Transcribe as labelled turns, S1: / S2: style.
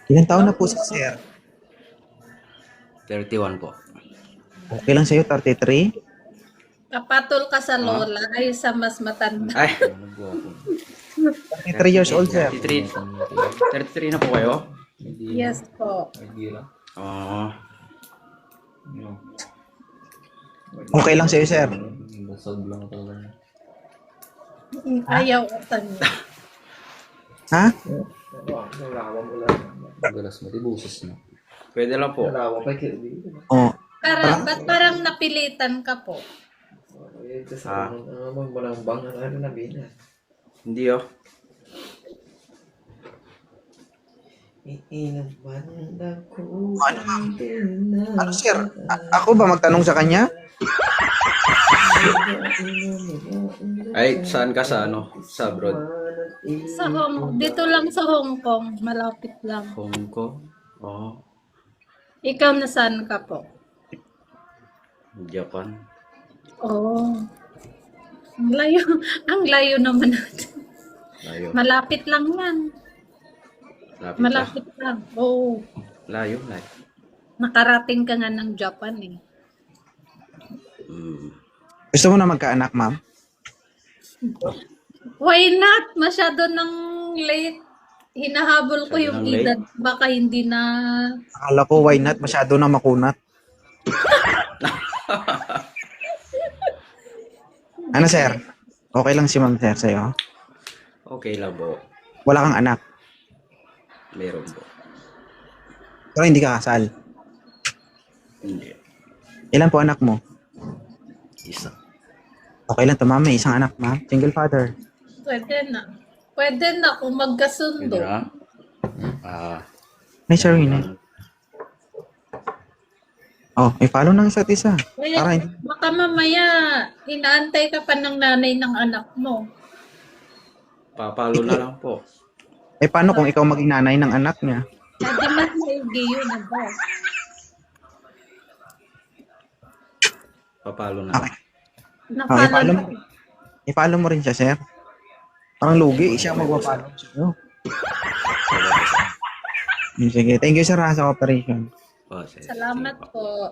S1: Ilang taon na po si sir?
S2: 31 po.
S1: Okay lang sa'yo, 33?
S3: Kapatol ka sa lola ay sa mas matanda.
S2: Ay,
S1: 33 years old, sir.
S2: 33. 33 na po kayo?
S3: Yes po.
S2: Oo.
S1: Okay lang sa'yo, sir.
S3: Ayaw utan niya.
S1: Ha?
S2: Pwede lang po.
S1: Oh,
S3: Ba't parang napilitan ka po?
S2: Ah. Hindi oh.
S1: ano, sir? Ako ba magtanong sa kanya?
S2: Ay, saan ka sa ano? Sa abroad?
S3: Dito lang sa Hong Kong, malapit lang.
S2: Hong Kong? Oo.
S3: Ikaw na saan ka po?
S2: Japan?
S3: Oh. Ang layo naman natin.
S2: Layo.
S3: Malapit lang yan.
S2: Lapit
S3: Malapit lang. Oo.
S2: Layo, layo.
S3: Nakarating ka nga ng Japan eh.
S1: Gusto mo na magkaanak, ma'am?
S3: Why not? Masyado nang late. Hinahabol ko
S2: Masyado
S3: yung
S2: nang late?
S3: edad. Baka hindi na...
S1: Akala ko, why not? Masyado na makunat. Ano, sir? Okay lang si ma'am, sir, sa'yo?
S2: Okay lang po.
S1: Wala kang anak.
S2: Meron po.
S1: Pero hindi ka kasal.
S2: Hindi.
S1: Ilan po anak mo?
S2: Isa.
S1: Okay lang to, ma'am. May isang anak, ma'am. Single father.
S3: Pwede na. Pwede na kung magkasundo.
S2: Pwede na? Ah,
S1: Nay, Sharina. Oh, i-follow ng isa't isa.
S3: Kaya,
S1: Para hindi.
S3: baka mamaya, inaantay ka pa ng nanay ng anak mo.
S2: papalo na lang po.
S1: Eh, paano kung ikaw maging nanay ng anak niya?
S3: Pwede mas maigi yun, ba?
S2: Papalo na
S1: Okay.
S2: lang.
S1: Oh, i-follow mo. I-follow mo rin siya, sir. Parang lugi. Siya magpa-follow sa'yo. Sige. Thank you, sir, ha, sa cooperation.
S2: Oh, sige.
S3: Salamat po.